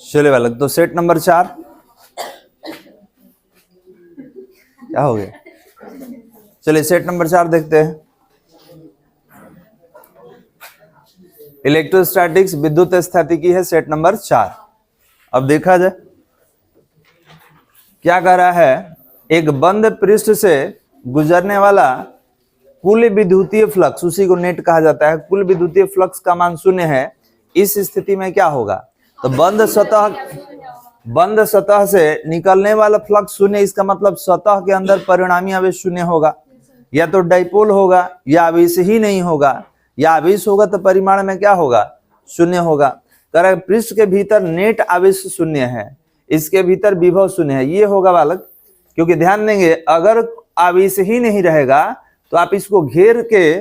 चले वाला, तो सेट नंबर 4 क्या हो गया? चलिए सेट नंबर 4 देखते हैं। इलेक्ट्रोस्टैटिक्स विद्युत स्थैतिकी है सेट नंबर 4। अब देखा जाए क्या कह रहा है, एक बंद पृष्ठ से गुजरने वाला कुल विद्युतीय फ्लक्स, उसी को नेट कहा जाता है, कुल विद्युतीय फ्लक्स का मान 0 है। इस स्थिति में क्या होगा? तो बंद सतह से निकलने वाला फ्लक्स 0, इसका मतलब सतह के अंदर परिणामी आवेश 0 होगा, या तो डाइपोल होगा या आवेश ही नहीं होगा, या आवेश होगा तो परिमाण में क्या होगा? 0 होगा। कह पृष्ठ के भीतर नेट आवेश 0 है, इसके भीतर विभव 0 है, ये होगा बालक। क्योंकि ध्यान देंगे, अगर आवेश ही नहीं रहेगा तो आप इसको घेर के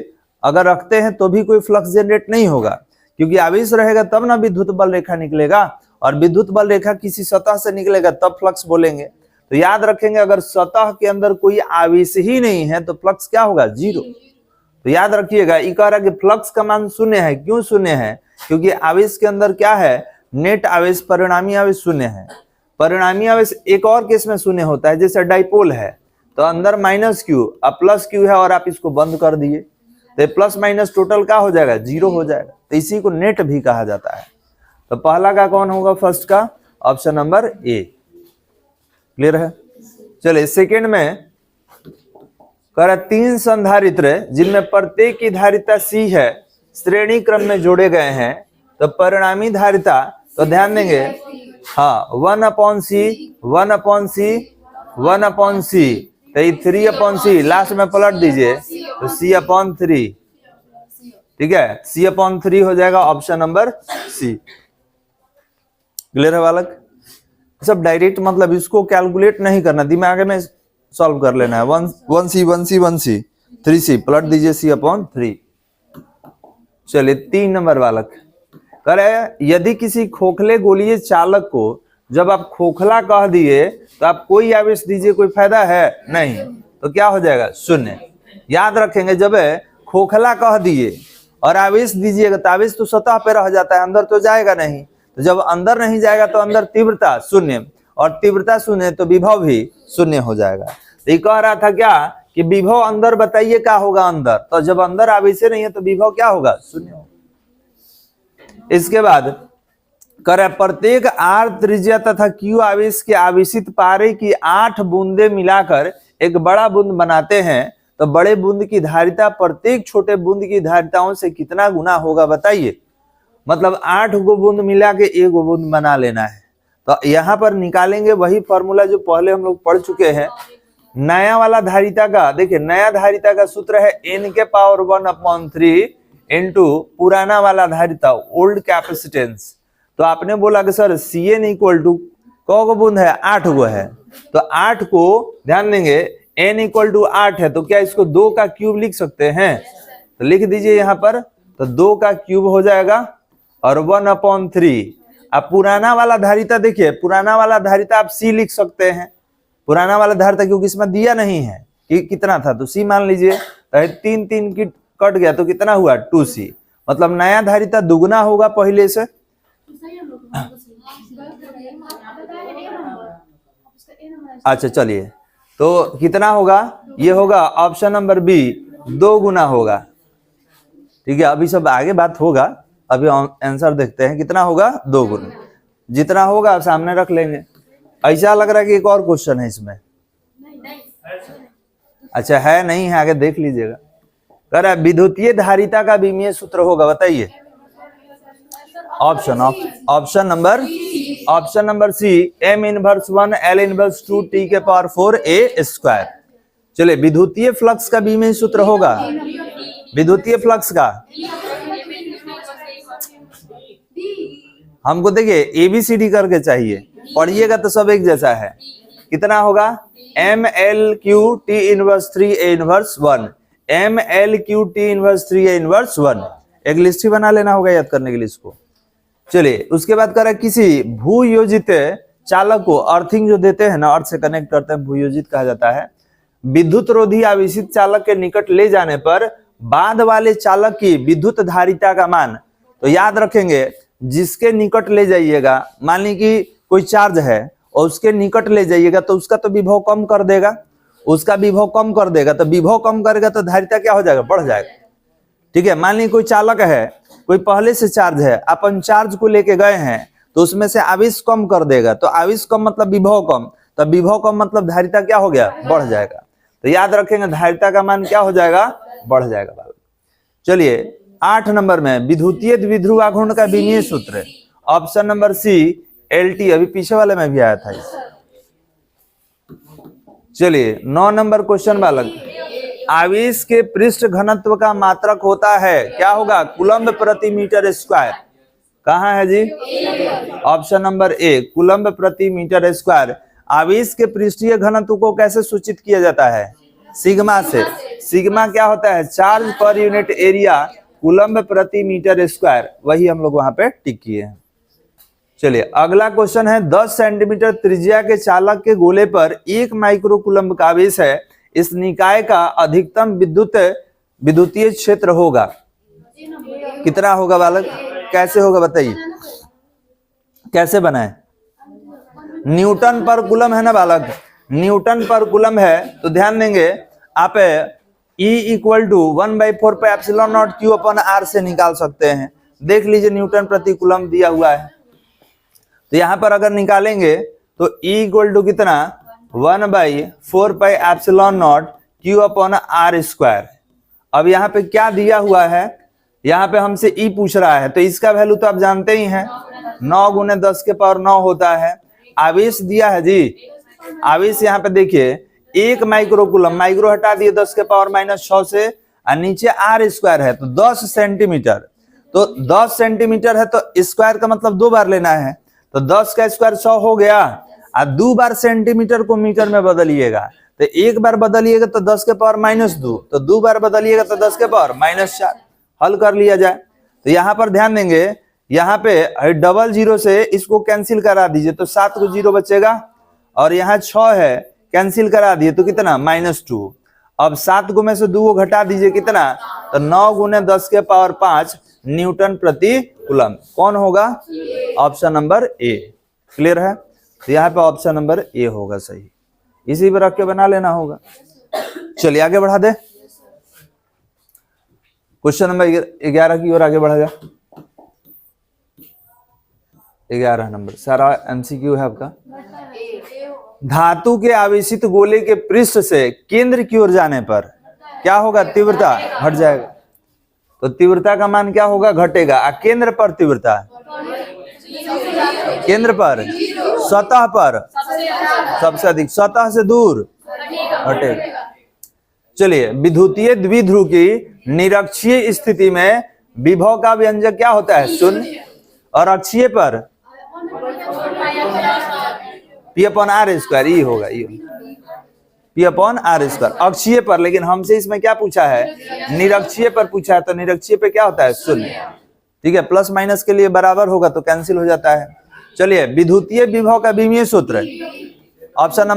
अगर रखते हैं तो भी कोई फ्लक्स जनरेट नहीं होगा, क्योंकि आवेश रहेगा तब ना विद्युत बल रेखा निकलेगा, और विद्युत बल रेखा किसी सतह से निकलेगा तब फ्लक्स बोलेंगे। तो याद रखेंगे, अगर सतह के अंदर कोई आवेश ही नहीं है तो फ्लक्स क्या होगा? 0। तो याद रखिएगा, ये कह रहा है कि फ्लक्स का मान 0 है। क्यों 0 है? क्योंकि आवेश के अंदर क्या है? नेट आवेश, परिणामी आवेश 0 है। परिणामी आवेश एक और केस में 0 होता है, जैसे डाइपोल है तो अंदर -q, अब +q है और आप इसको बंद कर दिए तो प्लस माइनस टोटल क्या हो जाएगा? 0 हो जाएगा। तो इसी को नेट भी कहा जाता है। तो पहला का कौन होगा? फर्स्ट का ऑप्शन नंबर ए। क्लियर है? चलिए सेकेंड में कह रहा 3 संधारित्र जिनमें प्रत्येक की धारिता C है, श्रेणी क्रम में जोड़े गए हैं, तो परिणामी धारिता, तो ध्यान देंगे, हाँ 1/C 1/C 1/C, तो 3/C लास्ट में पलट दीजिए तो C/3, ठीक है, C/3 हो जाएगा ऑप्शन नंबर C। क्लियर है बालक? सब डायरेक्ट मतलब इसको कैलकुलेट नहीं करना, दिमाग में सॉल्व कर लेना है। 1C 3C पलट दीजिए C/3। चलिए 3 नंबर बालक कह रहे, यदि किसी खोखले गोलीय चालक को जब आप खोखला कह दिए तो आप कोई आवेश दीजिए, कोई फायदा है नहीं, तो क्या हो जाएगा? 0। याद रखेंगे, जब खोखला कह दिए और आवेश दीजिएगा तो आवेश तो सतह पे रह जाता है, अंदर तो जाएगा नहीं। तो जब अंदर नहीं जाएगा तो अंदर तीव्रता 0, और तीव्रता 0 तो विभव भी 0 हो जाएगा। तो ये कह रहा था क्या कि विभव अंदर बताइए क्या होगा अंदर, तो जब अंदर आवेश नहीं है तो विभव क्या होगा? 0 होगा। इसके बाद कर प्रत्येक R त्रिज्या तथा Q आवेश के आवेशित पारे की 8 बूंदे मिलाकर एक बड़ा बूंद बनाते हैं, तो बड़े बूंद की धारिता प्रत्येक छोटे बूंद की धारिताओं से कितना गुना होगा बताइए। मतलब 8 गो बूंद मिला के 1 गो बूंद बना लेना है। तो यहाँ पर निकालेंगे वही फॉर्मूला जो पहले हम लोग पढ़ चुके हैं। नया वाला धारिता का देखिए, नया धारिता का सूत्र है n⁻1/3 इंटू पुराना वाला धारिता ओल्ड कैपेसिटेंस। तो आपने बोला कि सर Cn इक्वल टू कौ गो बूंद है? 8 गो है। तो 8 को ध्यान देंगे, n इक्वल टू 8 है, तो क्या इसको 2 का क्यूब लिख सकते हैं? तो लिख दीजिए यहाँ पर, तो 2 का क्यूब हो जाएगा और 1/3। अब पुराना वाला धारिता देखिए, पुराना वाला धारिता आप C लिख सकते हैं, पुराना वाला धारिता, क्योंकि इसमें दिया नहीं है कि कितना था, तो C मान लीजिए। तो 3 की कट गया तो कितना हुआ? 2C। मतलब नया धारिता दुगुना होगा पहले से। अच्छा चलिए, तो कितना होगा? ये होगा ऑप्शन नंबर बी, 2 गुना होगा। ठीक है, अभी सब आगे बात होगा, अभी आंसर देखते हैं कितना होगा। 2 गुना, जितना होगा सामने रख लेंगे। ऐसा लग रहा है कि एक और क्वेश्चन है इसमें। अच्छा है नहीं है, आगे देख लीजिएगा। कह रहा है विद्युतीय धारिता का विमीय सूत्र होगा, बताइए। Option number C, m⁻1 L⁻2 T⁴ A²। चलिए, विद्युतीय फ्लक्स का विमीय सूत्र होगा, विद्युतीय फ्लक्स का हमको देखिए ABCD करके चाहिए, पढ़िएगा तो सब एक जैसा है। कितना होगा? mLQ T⁻3 A⁻1, mLQ T⁻3 A⁻1। एक लिस्ट ही बना लेना होगा याद करने के लिए इसको। चलिए, उसके बाद करें किसी भूयोजित चालक को, अर्थिंग जो देते हैं ना, अर्थ से कनेक्ट करते हैं, भूयोजित कहा जाता है। विद्युत रोधी आवेशित चालक के निकट ले जाने पर बाद वाले चालक की विद्युत धारिता का मान, तो याद रखेंगे जिसके निकट ले जाइएगा, मान ली कि कोई चार्ज है और उसके निकट ले जाइएगा तो उसका तो विभव कम कर देगा, उसका विभव कम कर देगा, तो विभव कम करेगा तो धारिता क्या हो जाएगा, बढ़ जाएगा। ठीक है, मान ली कोई चालक है, कोई पहले से चार्ज है, अपन चार्ज को लेके गए हैं तो उसमें से आवेश कम कर देगा, तो आवेश कम मतलब विभव कम, तो विभव कम मतलब धारिता क्या हो गया, बढ़ जाएगा। तो याद रखेंगे धारिता का मान क्या हो जाएगा, बढ़ जाएगा। चलिए 8 नंबर में विद्युतीय द्विध्रुव आघूर्ण का विमीय सूत्र, ऑप्शन नंबर सी LT, अभी पीछे वाले में भी आया था। चलिए 9 नंबर क्वेश्चन बालक, आवेश के पृष्ठ घनत्व का मात्रक होता है, क्या होगा, कूलम्ब प्रति मीटर स्क्वायर। कहाँ है जी, ऑप्शन नंबर ए कूलम्ब प्रति मीटर स्क्वायर। आवेश के पृष्ठीय घनत्व को कैसे सूचित किया जाता है, सिग्मा से। सिग्मा क्या होता है, charge per unit area coulomb प्रति मीटर स्क्वायर, वही हम लोग वहां पे टिक किए हैं। चलिए अगला क्वेश्चन है, 10 सेंटीमीटर त्रिज्या के चालक के गोले पर 1 माइक्रो कूलम्ब का आवेश है, इस निकाय का अधिकतम विद्युतीय क्षेत्र होगा, कितना होगा बालक, कैसे होगा बताइए, कैसे बनाए, न्यूटन पर कूलम है ना बालक, न्यूटन पर कूलम है, तो ध्यान देंगे आप E = 1/4πε0 Q/r से निकाल सकते हैं। देख लीजिए न्यूटन प्रति कूलम दिया हुआ है, तो यहां पर अगर निकालेंगे तो E = कितना, 1/4πε0 Q/r²। अब यहाँ पे क्या दिया हुआ है, यहाँ पे हमसे E पूछ रहा है, तो इसका वैल्यू तो आप जानते ही हैं, 9 × 10⁹ होता है। आवेश दिया है जी, आवेश यहाँ पे देखिए 1 माइक्रो कूलम, माइक्रो हटा दिए 10⁻⁻6 से, और नीचे r² है तो 10 सेंटीमीटर, तो 10 सेंटीमीटर है तो स्क्वायर का मतलब 2 बार लेना है, तो 10 का स्क्वायर 100 हो गया, और 2 बार सेंटीमीटर को मीटर में बदलिएगा, तो 1 बार बदलिएगा तो 10⁻⁻2, तो 2 बार बदलिएगा तो 10⁻⁻4, हल कर लिया जाए। तो यहाँ पर ध्यान देंगे, यहाँ पे डबल 0 से इसको कैंसिल करा दीजिए तो 7 को 0 बचेगा, और यहाँ 6 है, कैंसिल करा दिए तो कितना, -2। अब 7 को में से 2 को घटा दीजिए, कितना, तो 9 × 10⁵ न्यूटन प्रति कूलम। कौन होगा, ऑप्शन नंबर ए। क्लियर है, तो यहाँ पे ऑप्शन नंबर ए होगा सही, इसी पर रख के बना लेना होगा। चलिए आगे बढ़ा दे, क्वेश्चन नंबर 11 की ओर आगे बढ़ा जा। 11 नंबर सारा MCQ है आपका। धातु के आवेशित गोले के पृष्ठ से केंद्र की ओर जाने पर क्या होगा, तीव्रता घट जाएगा, तो तीव्रता का मान क्या होगा, घटेगा। केंद्र पर तीव्रता, केंद्र पर, सतह पर सबसे अधिक, सतह से दूर घटेगा। चलिए विद्युतीय द्विध्रुव की निरक्षीय स्थिति में विभव का व्यंजक क्या होता है, 0, और अक्षीय पर P/r², ये होगा, ये P/r²। अक्षीय पर, लेकिन हमसे इसमें क्या पूछा है, निरक्षीय पर पूछा है, तो निरक्षीय पे क्या होता है, 0। ठीक है, प्लस माइनस के लिए बराबर होगा तो कैंसिल हो जाता है। चलिए विद्युतीय विभव का विमीय सूत्र, option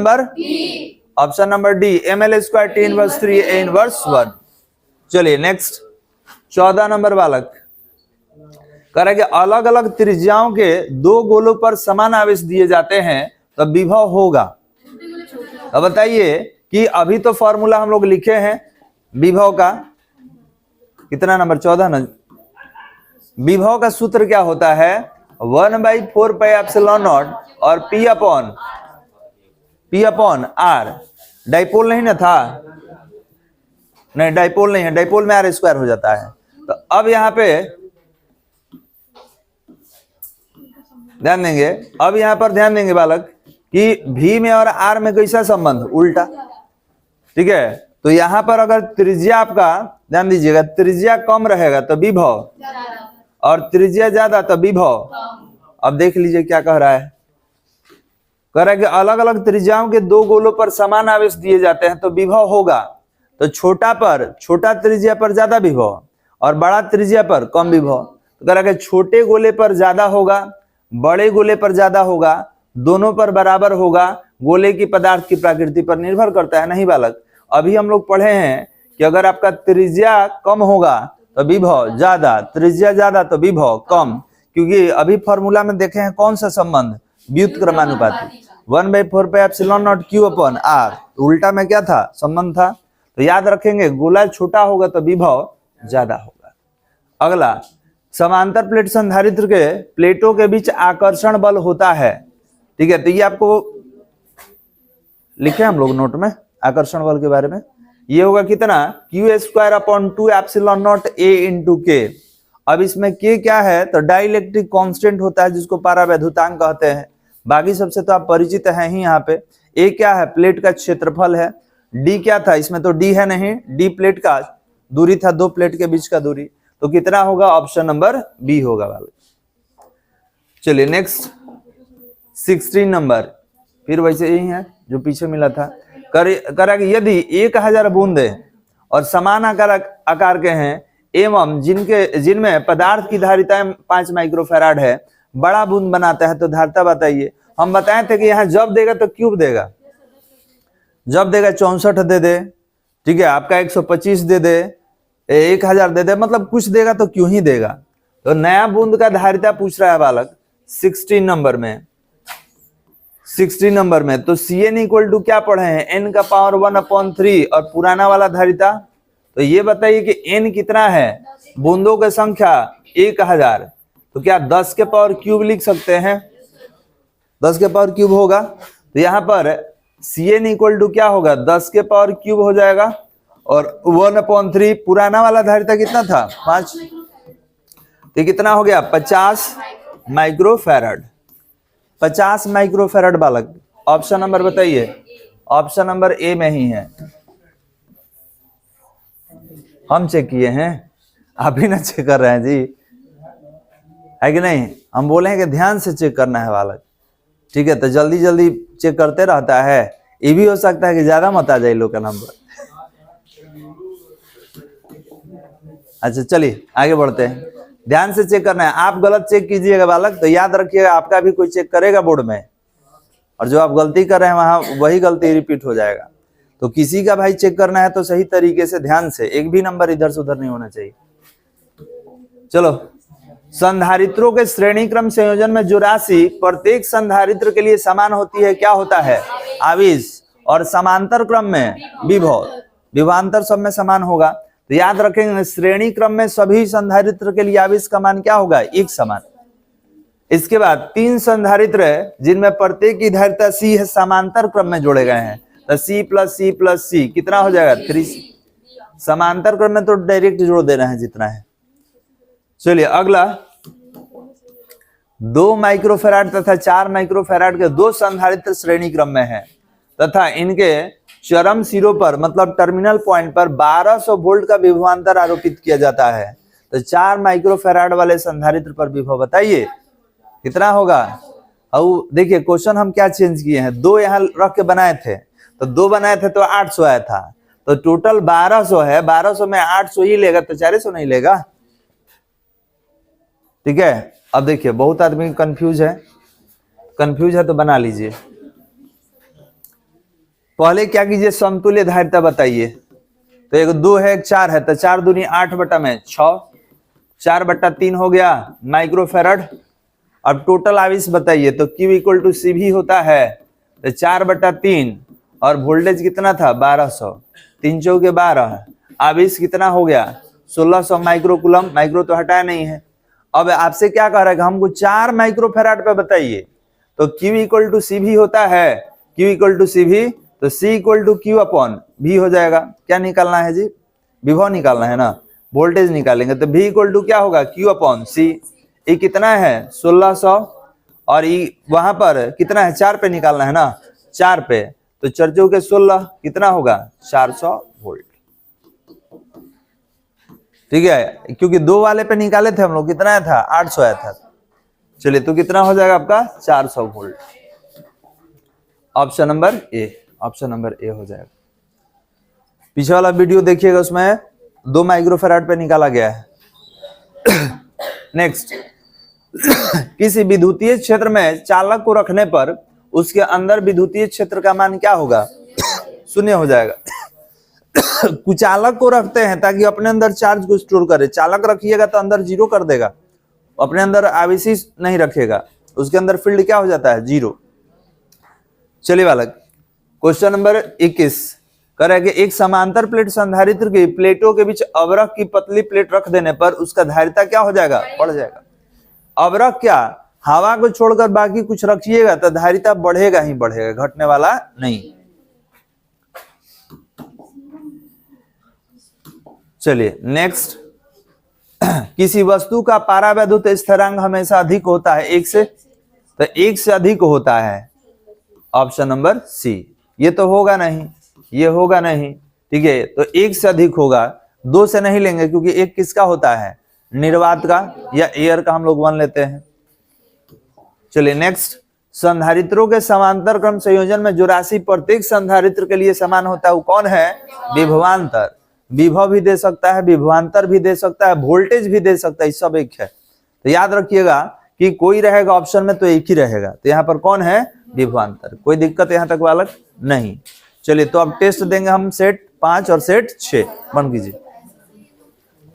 number D, mL² T inverse 3 A inverse 1। चलिए नेक्स्ट 14 नंबर बालक, करेंगे अलग अलग त्रिज्याओं के 2 गोलों पर समान आवेश दिए जाते हैं तो विभव होगा। अब बताइए कि अभी तो फॉर्मूला हम लोग लिखे हैं विभव का, कितना नंबर 14 न, विभव का सूत्र क्या होता है, 1/4πε0 और P/r। डाइपोल नहीं ना था, नहीं डाइपोल नहीं है, डाइपोल में r² हो जाता है। तो अब यहाँ पे ध्यान देंगे, अब यहाँ पर ध्यान देंगे बालक कि V में और R में कैसा संबंध, उल्टा। ठीक है, तो यहाँ पर अगर त्रिज्या आपका, ध्यान दीजिएगा, त्रिज्या कम रहेगा तो विभव, और त्रिज्या ज्यादा तो विभव। अब देख लीजिए क्या कह रहा है, कह रहा है कि अलग अलग त्रिज्याओं के 2 गोलों पर समान आवेश दिए जाते हैं तो विभव होगा। तो छोटा त्रिज्या पर ज्यादा विभव और बड़ा त्रिज्या पर कम विभव। तो कह रहा है कि छोटे गोले पर ज्यादा होगा, बड़े गोले पर ज्यादा होगा, दोनों पर बराबर होगा, गोले की पदार्थ की प्रकृति पर निर्भर करता है। नहीं बालक, अभी हम लोग पढ़े हैं कि अगर आपका त्रिज्या कम होगा तो विभव ज्यादा, त्रिज्या ज्यादा तो विभव कम, क्योंकि अभी फॉर्मूला में देखे हैं कौन सा संबंध, व्युत्क्रमानुपाती, 1/4 पे epsilon naught q upon r, उल्टा में क्या था, संबंध था। तो याद रखेंगे गोला छोटा होगा तो विभव ज्यादा होगा। अगला, समांतर प्लेट संधारित्र के प्लेटों के बीच आकर्षण बल होता है, ठीक है। तो ये आपको लिखे हम लोग नोट में आकर्षण बल के बारे में, ये होगा कितना, Q²/2 epsilon not A into के। अब इसमें के क्या है, तो डाइलेक्ट्रिक कांस्टेंट होता है जिसको पारावैद्युतांक कहते हैं, बाकी सबसे तो आप परिचित हैं ही। यहाँ पे ए क्या है, प्लेट का क्षेत्रफल है, डी क्या था, इसमें तो डी है नहीं, डी प्लेट का दूरी था, दो प्लेट के बीच का दूरी, तो कितना होगा, ऑप्शन नंबर बी होगा वाले। चलिए नेक्स्ट 16 नंबर, फिर वैसे यही है जो पीछे मिला था। करा कि यदि 1000 बूंदे और समान आकार के हैं एवं जिनमें पदार्थ की धारिता 5 माइक्रोफैराड है, बड़ा बूंद बनाता है तो धारिता बताइए। हम बताए थे कि यहाँ जब देगा तो क्यूब देगा, जब देगा 64 दे दे, ठीक है, आपका 125 दे दे, 1000 दे दे, मतलब कुछ देगा तो क्यों ही देगा। तो नया बूंद का धारिता पूछ रहा है बालक 16 नंबर में, 16 नंबर में। तो Cn इक्वल टू क्या पढ़े हैं, n का पावर 1/3 और पुराना वाला धारिता। तो ये बताइए कि n कितना है, बूंदों की संख्या 1000, तो क्या 10 के पावर क्यूब लिख सकते हैं, 10 के पावर क्यूब होगा। तो यहाँ पर Cn इक्वल टू क्या होगा, 10 के पावर क्यूब हो जाएगा, और 1/3 पुराना वाला धारिता कितना था, 5, तो कितना हो गया, 50 माइक्रोफैराड, 50 माइक्रोफैराड बालक। ऑप्शन नंबर बताइए, ऑप्शन नंबर ए में ही है, हम चेक किए हैं, आप ही ना चेक कर रहे हैं जी, है कि नहीं। हम बोले हैं कि ध्यान से चेक करना है बालक, ठीक है, तो जल्दी जल्दी चेक करते रहता है, ये भी हो सकता है कि ज्यादा मत आ जाए लोग का नंबर। अच्छा चलिए आगे बढ़ते हैं, ध्यान से चेक करना है, आप गलत चेक कीजिएगा बालक तो याद रखिएगा आपका भी कोई चेक करेगा बोर्ड में, और जो आप गलती कर रहे हैं वहां वही गलती रिपीट हो जाएगा। तो किसी का भाई चेक करना है तो सही तरीके से ध्यान से, एक भी नंबर इधर से उधर नहीं होना चाहिए। चलो, संधारित्रों के श्रेणी क्रम संयोजन में जो राशि प्रत्येक संधारित्र के लिए समान होती है क्या होता है, आवेश, और समांतर क्रम में विभव, विभवांतर सब में समान होगा। तो याद रखेंगे श्रेणी क्रम में सभी संधारित्र के लिए आवेश का मान क्या होगा, एक समान। इसके बाद 3 संधारित्र जिनमें प्रत्येक की धारिता C है, समांतर क्रम में जोड़े गए हैं, तो C plus C plus C कितना हो जाएगा, 3C। समांतर क्रम में तो डायरेक्ट जोड़ देना है जितना है। चलिए अगला, 2 माइक्रोफैराड तथा 4 माइक्रोफैराड के 2 संधारित्र श्रेणी क्रम में है तथा इनके चरम सिरों पर मतलब टर्मिनल पॉइंट पर 1200 वोल्ट का विभवांतर आरोपित किया जाता है। तो 4 माइक्रोफैराड वाले संधारित्र पर विभव बताइए कितना होगा। और देखिए क्वेश्चन हम क्या चेंज किए हैं, 2 यहाँ रख के बनाए थे, तो 2 बनाए थे तो 800 आया था, तो टोटल 1200 है, 1200 में 800 ही लेगा तो 400 नहीं लेगा, ठीक है। अब देखिए बहुत आदमी कंफ्यूज है तो बना लीजिए। पहले क्या कीजिए, समतुल्य धारिता बताइए। तो एक 2 है एक 4 है, तो 4 दूनी 8 बटा में 6, 4/3 हो गया माइक्रोफैराड। अब टोटल आवेश बताइए, तो Q इक्वल टू C भी होता है, तो 4/3 और वोल्टेज कितना था 1200, 3 चौके 12, आवेश कितना हो गया 1600 माइक्रोकूलम, माइक्रो तो हटाया नहीं है। अब आपसे क्या कह रहा है कि हमको 4 माइक्रोफैराड पे बताइए, तो Q इक्वल टू C भी होता है, Q इक्वल टू C भी, तो C equal to Q upon V हो जाएगा। क्या निकालना है जी, विभव निकालना है ना, वोल्टेज निकालेंगे, तो V इक्वल टू क्या होगा Q अपॉन C। ये कितना है 1600 और ये वहां पर कितना है 4 पे निकालना है ना, 4 पे, तो 4 चौके 16 कितना होगा 400 वोल्ट, ठीक है। क्योंकि 2 वाले पे निकाले थे हम लोग, कितना आया था 800 आया था। चलिए तो कितना हो जाएगा आपका 400 वोल्ट, ऑप्शन नंबर ए, ऑप्शन नंबर ए हो जाएगा। पीछे वाला वीडियो देखिएगा, उसमें 2 माइक्रोफैराड पे निकाला गया है। नेक्स्ट, किसी विद्युतीय क्षेत्र में चालक को रखने पर उसके अंदर विद्युतीय क्षेत्र का मान क्या होगा, 0 हो जाएगा। कुचालक को रखते हैं ताकि अपने अंदर चार्ज को स्टोर करे, चालक रखिएगा तो अंदर 0 कर देगा, अपने अंदर आवेशी नहीं रखेगा, उसके अंदर फील्ड क्या हो जाता है, 0। चलिए बालक, क्वेश्चन नंबर 21 कह रहा है कि एक समांतर प्लेट संधारित्र की प्लेटों के बीच अवरक की पतली प्लेट रख देने पर उसका धारिता क्या हो जाएगा, बढ़ जाएगा। अवरक क्या, हवा को छोड़कर बाकी कुछ रखिएगा तो धारिता बढ़ेगा ही बढ़ेगा, घटने वाला नहीं। चलिए नेक्स्ट, किसी वस्तु का पारावैद्युत स्थिरांक हमेशा अधिक होता है 1 से, तो 1 से अधिक होता है, ऑप्शन नंबर सी। ये तो होगा नहीं, ये होगा नहीं, ठीक है, तो 1 से अधिक होगा, 2 से नहीं लेंगे क्योंकि 1 किसका होता है, निर्वात का या एयर का, हम लोग 1 लेते हैं। चलिए नेक्स्ट, संधारित्रों के समांतर क्रम संयोजन में जो राशि प्रत्येक संधारित्र के लिए समान होता है वो कौन है, विभवांतर। विभव भी दे सकता है, विभवांतर भी दे सकता है, वोल्टेज भी दे सकता है, सब एक है। तो याद रखिएगा कि कोई रहेगा ऑप्शन में तो एक ही रहेगा, तो यहाँ पर कौन है, विभवांतर। कोई दिक्कत यहाँ तक बालक नहीं। चलिए तो अब टेस्ट देंगे हम सेट 5 और सेट 6, बंद कीजिए।